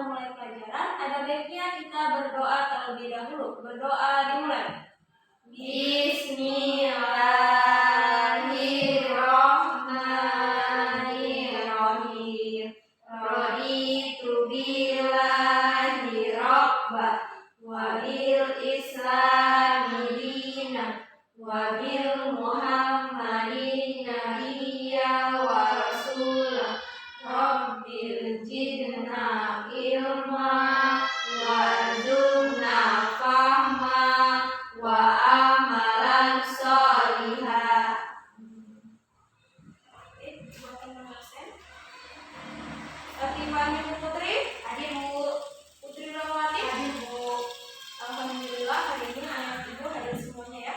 memulai pelajaran, ada baiknya kita berdoa terlebih dahulu. Berdoa dimulai. Bismillahirrahmanirrahim. Raditu billahi rabba wa bil islami dina wa bil muhammadin nabiyya wa rasulah. Rabbil zidna ilma warzuqna fahma wa amalan sholihah. Latifah Ibu Putri, adik Bu Putri Rahmawati, adik Bu. Alhamdulillah hari ini anak ibu hadir semuanya ya.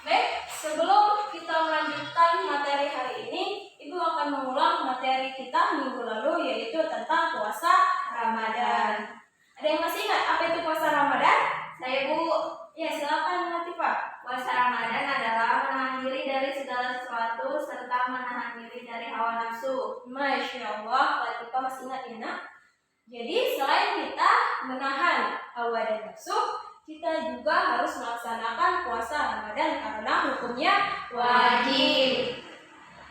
Baik, sebelum kita melanjutkan materi hari ini, Ibu akan mengulang materi kita minggu lalu, yaitu tentang puasa Ramadan. Ada yang masih ingat apa itu puasa Ramadan? Saya Bu. Ya, silakan Latifah. Puasa Ramadan adalah menahan diri dari segala sesuatu serta menahan diri dari hawa nafsu. Masya Allah, Latifah masih ingat ya nak? Jadi selain kita menahan hawa dan nafsu, kita juga harus melaksanakan puasa Ramadan karena hukumnya wajib.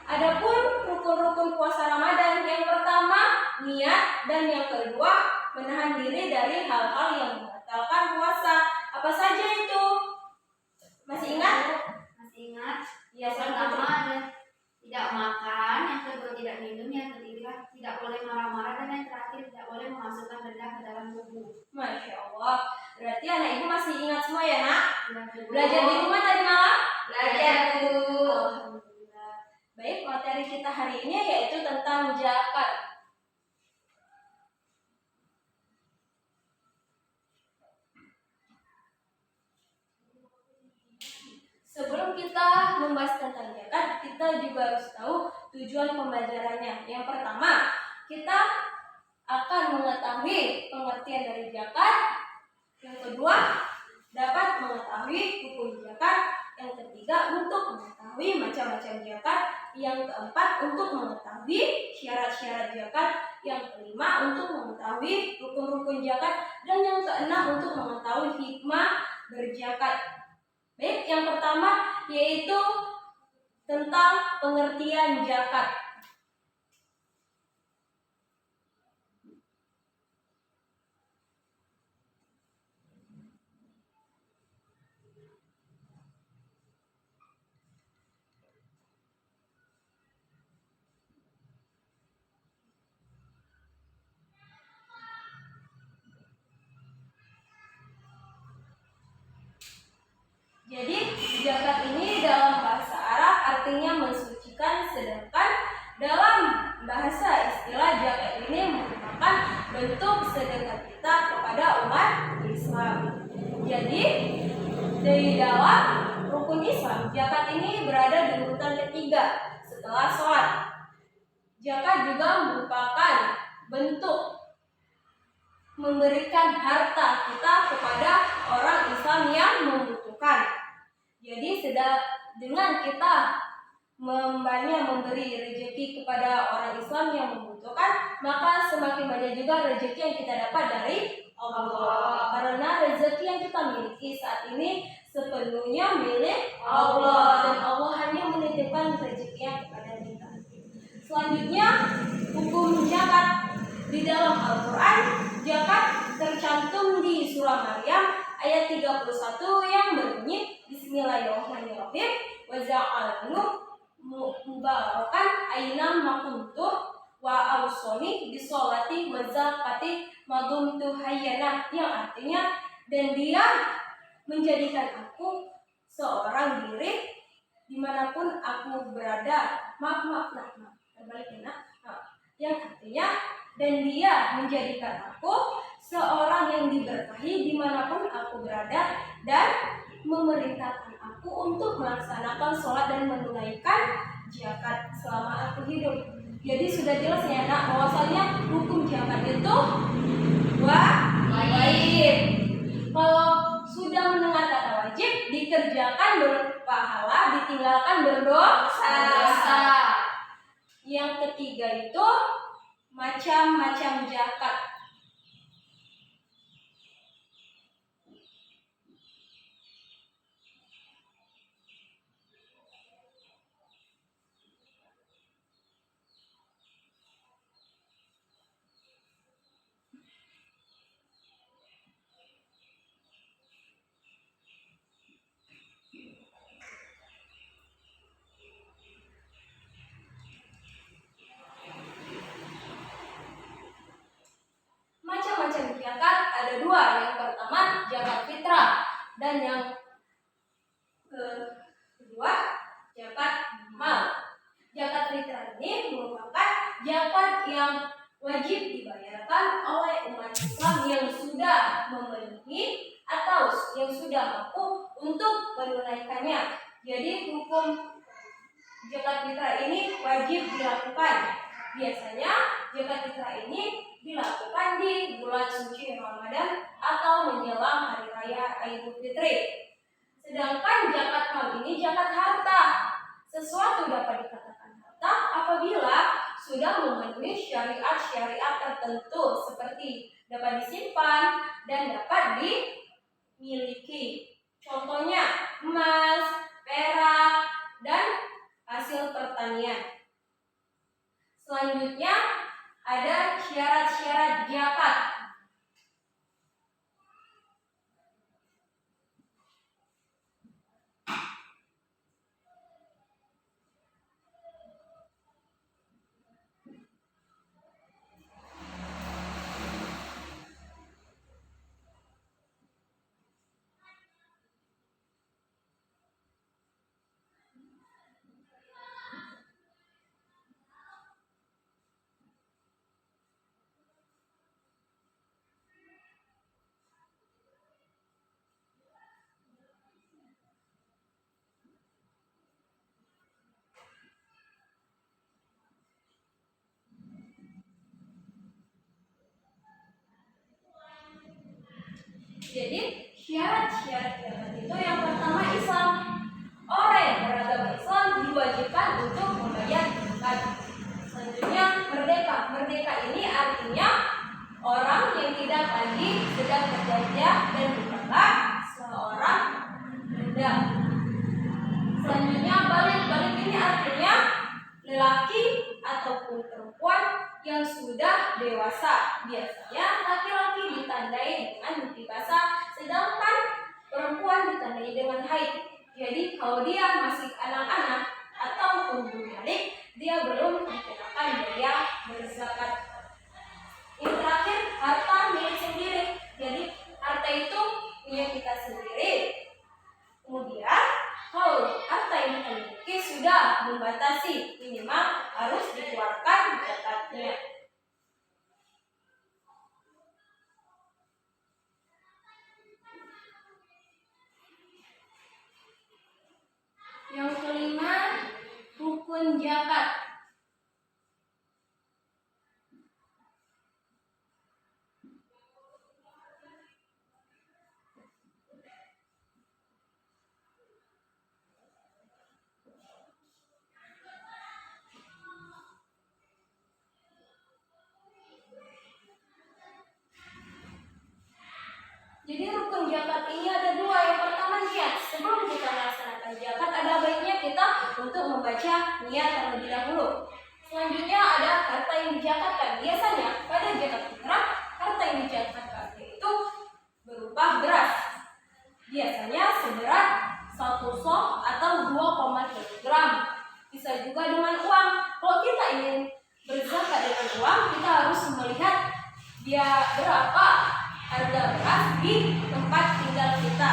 Adapun rukun-rukun puasa Ramadan, yang pertama niat, dan yang kedua menahan diri dari hal-hal yang membatalkan puasa. Apa saja itu? Masih ingat? Masih ingat? Ya, Yang pertama ada tidak makan, yang kedua tidak minum, yang ketiga tidak boleh marah-marah, dan yang terakhir tidak boleh memasukkan benda ke dalam tubuh. Masya Allah. Berarti anak ibu masih ingat semua ya nak? Bu. Belajar di rumah tadi malam? Belajar Bu. Alhamdulillah. Baik, materi kita hari ini yaitu tentang zakat. Sebelum kita membahas tentang zakat, kita juga harus tahu tujuan pembelajarannya. Yang pertama, kita akan mengetahui pengertian dari zakat. Yang kedua, dapat mengetahui hukum zakat. Yang ketiga, untuk mengetahui macam-macam zakat. Yang keempat, untuk mengetahui syarat-syarat zakat. Yang kelima, untuk mengetahui rukun-rukun zakat. Dan yang keenam, untuk mengetahui hikmah berzakat. Baik, yang pertama yaitu tentang pengertian zakat. Jadi zakat ini dalam bahasa Arab artinya mensucikan, sedangkan dalam bahasa istilah zakat ini merupakan bentuk sedekah kita kepada umat Islam. Jadi di dalam rukun Islam, zakat ini berada di urutan ketiga setelah sholat. Zakat juga merupakan bentuk memberikan harta kita kepada orang Islam yang membutuhkan. Jadi dengan kita memberi rezeki kepada orang Islam yang membutuhkan, maka semakin banyak juga rezeki yang kita dapat dari Allah. Karena rezeki yang kita miliki saat ini sepenuhnya milik Allah, dan Allah hanya menitipkan rezekinya kepada kita. Selanjutnya, hukum zakat di dalam Al-Quran. Zakat tercantum di surah Maryam ayat 31 yang berbunyi Bismillahirrahmanirrahim wa ja'alnu mubarakan aina ma kuntu wa awsoni bisolati wa zakati ma dumtu hayyana, yang artinya dan dia menjadikan aku seorang diri dimanapun aku berada. Yang artinya dan dia menjadikan aku seorang yang diberkahi dimanapun aku berada, dan memerintahkan aku untuk melaksanakan sholat dan menunaikan zakat selama aku hidup. Jadi sudah jelas ya nak, bahwasanya hukum zakat itu wajib. Kalau sudah mendengar kata wajib, dikerjakan berpahala, ditinggalkan berdosa. Yang ketiga itu macam-macam zakat. Macam-macam zakat ada dua. Yang pertama zakat fitrah dan yang kedua zakat mal. Zakat fitrah ini merupakan zakat yang wajib dibayarkan oleh umat Islam yang sudah memenuhi atau yang sudah mampu untuk menunaikannya. Jadi hukum zakat fitrah ini wajib dilakukan. Biasanya zakat fitrah ini dilakukan di bulan suci Ramadan atau menjelang hari raya Idul Fitri. Sedangkan zakat mal ini zakat harta. Sesuatu dapat dikatakan harta apabila sudah memenuhi syariat-syariat tertentu seperti dapat disimpan dan dapat dimiliki. Contohnya emas, perak, dan hasil pertanian. Selanjutnya ada syarat-syarat zakat. Jadi syarat-syarat zakat itu yang pertama Islam. Orang yang beragama Islam diwajibkan untuk membayar zakat. Selanjutnya merdeka. Merdeka ini artinya orang yang tidak lagi sedang terjajah dan bukanlah seorang budak. Selanjutnya balik. Balik ini artinya lelaki ataupun perempuan yang sudah dewasa. Biasanya laki-laki ditandai dengan mimpi basah, sedangkan perempuan ditandai dengan haid. Jadi kalau dia masih anak-anak ataupun belum balik, dia belum dikenakan biaya berzakat. Yang terakhir harta milik sendiri. Jadi harta itu punya kita sendiri. Kemudian kalau harta yang kita miliki sudah membatasi minimal harus dikeluarkan zakatnya. Yang kelima, rukun zakat. Jadi rukun zakat ini ada dua. Yang pertama niat. Sebelum kita melaksanakan zakat, ada baiknya kita untuk membaca niat terlebih dahulu. Selanjutnya ada harta yang dizakatkan. Biasanya pada zakat fitrah, harta yang dizakatkan itu berupa beras. Biasanya seberat 1 sok atau 2,3 gram. Bisa juga dengan uang. Kalau kita ingin berzakat dengan uang, kita harus melihat dia berapa harga beras di tempat tinggal kita.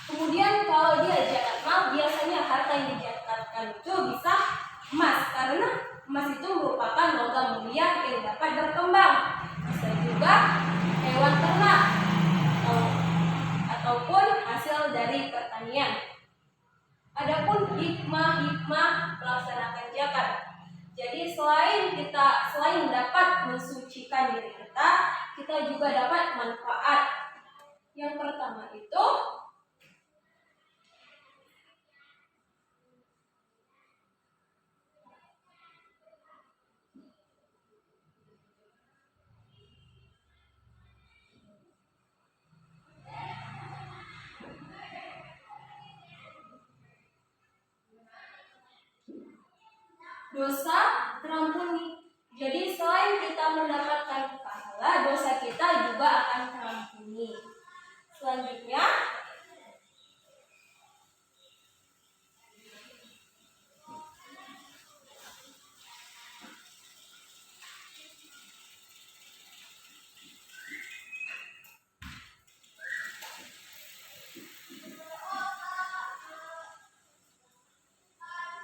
Kemudian kalau dia zakat mal, biasanya harta yang dizakatkan itu bisa emas, karena emas itu merupakan logam mulia yang dapat berkembang. Bisa juga hewan ternak ataupun hasil dari pertanian. Adapun hikmah melaksanakan zakat. Jadi selain dapat mensucikan diri kita juga dapat manfaat. Yang pertama itu dosa terampuni. Jadi selain kita mendapatkan pahala, dosa kita juga akan terampuni. Selanjutnya,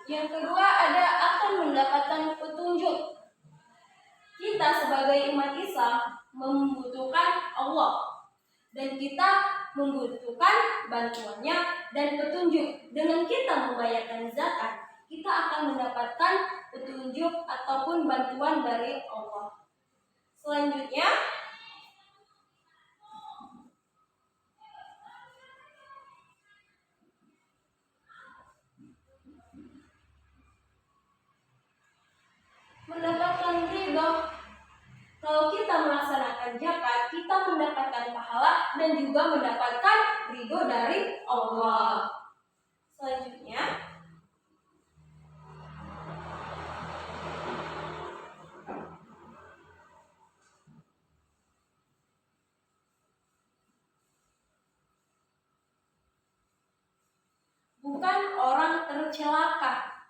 yang kedua ada akan mendapatkan petunjuk. Kita sebagai umat Islam membutuhkan Allah dan kita membutuhkan bantuannya dan petunjuk. Dengan kita membayarkan zakat, kita akan mendapatkan petunjuk ataupun bantuan dari Allah. Selanjutnya, mendapatkan ridho. Kalau kita melaksanakan zakat, kita mendapatkan pahala dan juga mendapatkan ridho dari Allah. Selanjutnya, bukan orang tercelaka.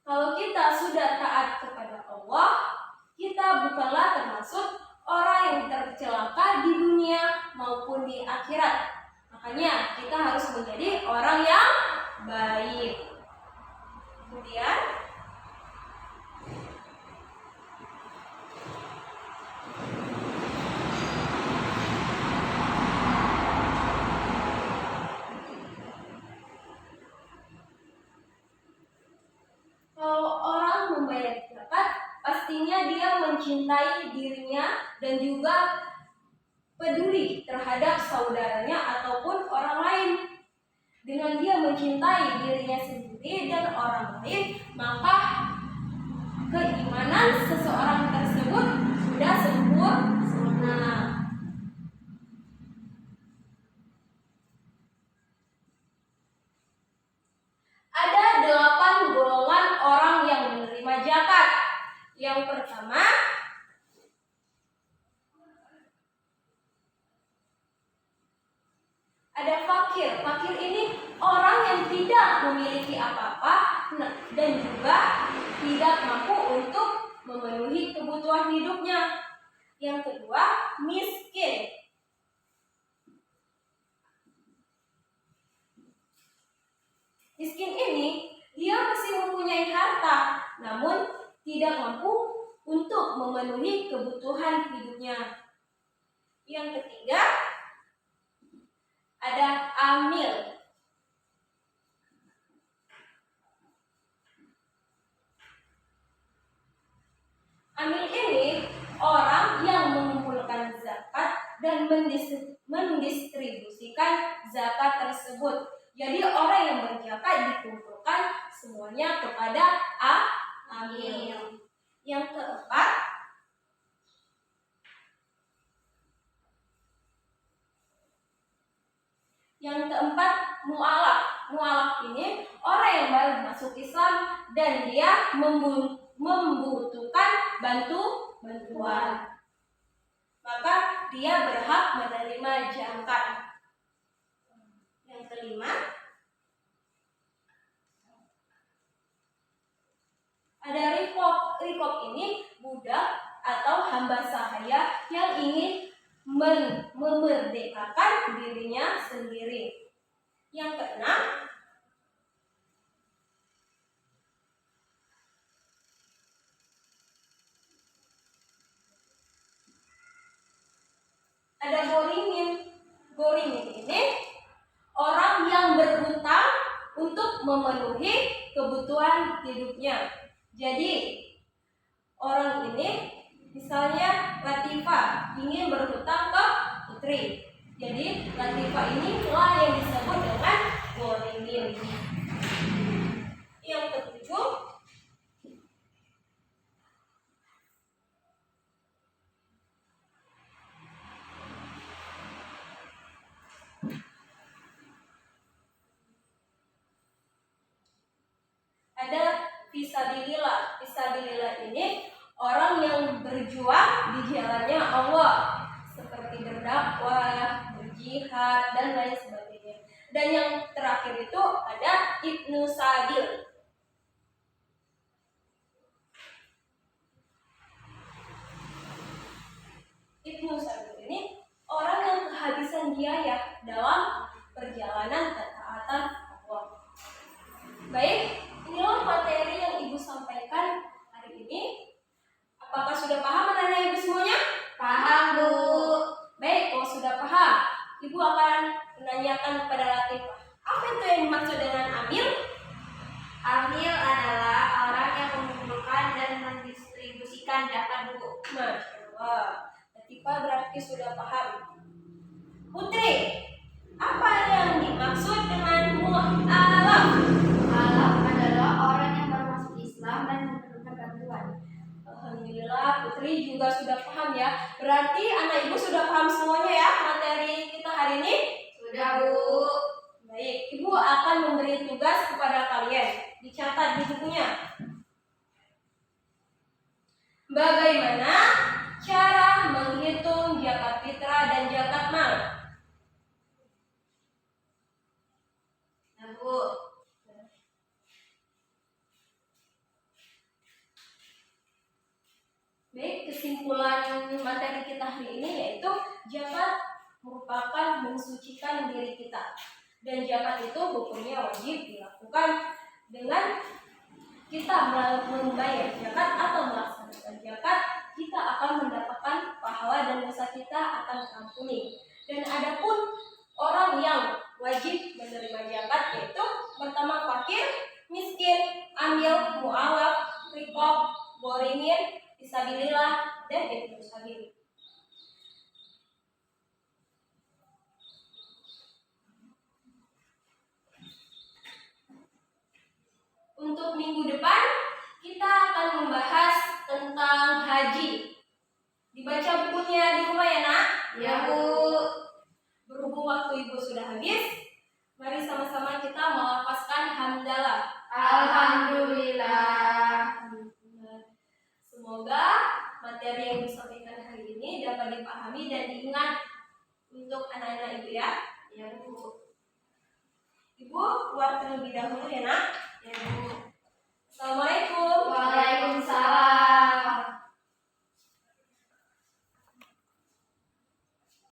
Kalau kita sudah taat kepada Allah, kita bukanlah termasuk orang yang tercelaka di dunia maupun di akhirat. Makanya kita harus menjadi orang yang baik. Kemudian, kalau orang membayar zakat, pastinya dia mencintai dirinya dan juga peduli terhadap saudaranya ataupun orang lain. Dengan dia mencintai dirinya sendiri dan orang lain, maka keimanan seseorang tersebut sudah sempurna. Ada 8 golongan orang yang menerima zakat. Yang pertama, ada fakir. Fakir ini orang yang tidak memiliki apa-apa dan juga tidak mampu untuk memenuhi kebutuhan hidupnya. Yang kedua, miskin. Miskin ini dia masih mempunyai harta, namun tidak mampu untuk memenuhi kebutuhan hidupnya. Yang ketiga, ada amil. Amil ini orang yang mengumpulkan zakat dan mendistribusikan zakat tersebut. Jadi orang yang berzakat dikumpulkan semuanya kepada amil. Yang keempat, mu'alaf. Mu'alaf ini orang yang baru masuk Islam dan dia membutuhkan bantuan. Maka dia berhak menerima zakat. Yang kelima, ada rikop. Rikop ini budak atau hamba sahaya yang ingin memerdekakan dirinya sendiri. Yang keenam, ada gorimin. Gorimin ini orang yang berhutang untuk memenuhi kebutuhan hidupnya. Jadi orang ini misalnya Latifah ingin berhutang ke Putri. Jadi Latifah ini lah yang disebut dengan gorimin. Yang ketujuh, ada fisabilillah. ini orang yang berjuang di jalannya Allah, seperti berdakwah, berjihad, dan lain sebagainya. Dan yang terakhir itu ada Ibnu Sabil. Ibnu Sabil ini orang yang kehabisan biaya dalam perjalanan ketaatan Allah. Baik, inilah materi yang Ibu sampaikan hari ini. Apakah sudah paham anak-anak Ibu semuanya? Paham, Bu. Baik, kalau sudah paham, Ibu akan menanyakan kepada Latifah, apa itu yang dimaksud dengan amil? Amil adalah orang yang mengumpulkan dan mendistribusikan zakat, Bu. Masya Allah, Latifah berarti sudah paham. Putri, apa yang dimaksud dengan mu'alaf? Mu'alaf adalah orang yang baru masuk Islam dan memerlukan bantuan. Alhamdulillah, Putri juga sudah paham ya. Berarti anak Ibu sudah paham semuanya ya materi kita hari ini? Sudah, Bu. Baik, Ibu akan memberi tugas kepada kalian. Dicatat di bukunya. Bagaimana cara menghitung zakat fitrah dan zakat mal? Nah, Bu. Baik, kesimpulan materi kita hari ini yaitu zakat merupakan mensucikan diri kita. Dan zakat itu hukumnya wajib dilakukan dengan kita membayar zakat atau melaksanakan zakat, kita akan mendapatkan pahala dan dosa kita akan terampuni. Dan adapun orang yang wajib menerima zakat yaitu pertama fakir, miskin, amil, mu'alaf, riqab, ghorimin, fisabilillah, dan ibnu sabil. Untuk minggu depan kita akan membahas tentang haji. Dibaca bukunya di rumah ya nak? Ya, Bu. Berhubung waktu Ibu sudah habis, mari sama-sama kita melafazkan hamdalah. Alhamdulillah. Semoga materi yang disampaikan hari ini dapat dipahami dan diingat untuk anak-anak Ibu ya. Ya, Bu. Ibu keluar terlebih dahulu ya nak. Ya, Bu. Assalamualaikum.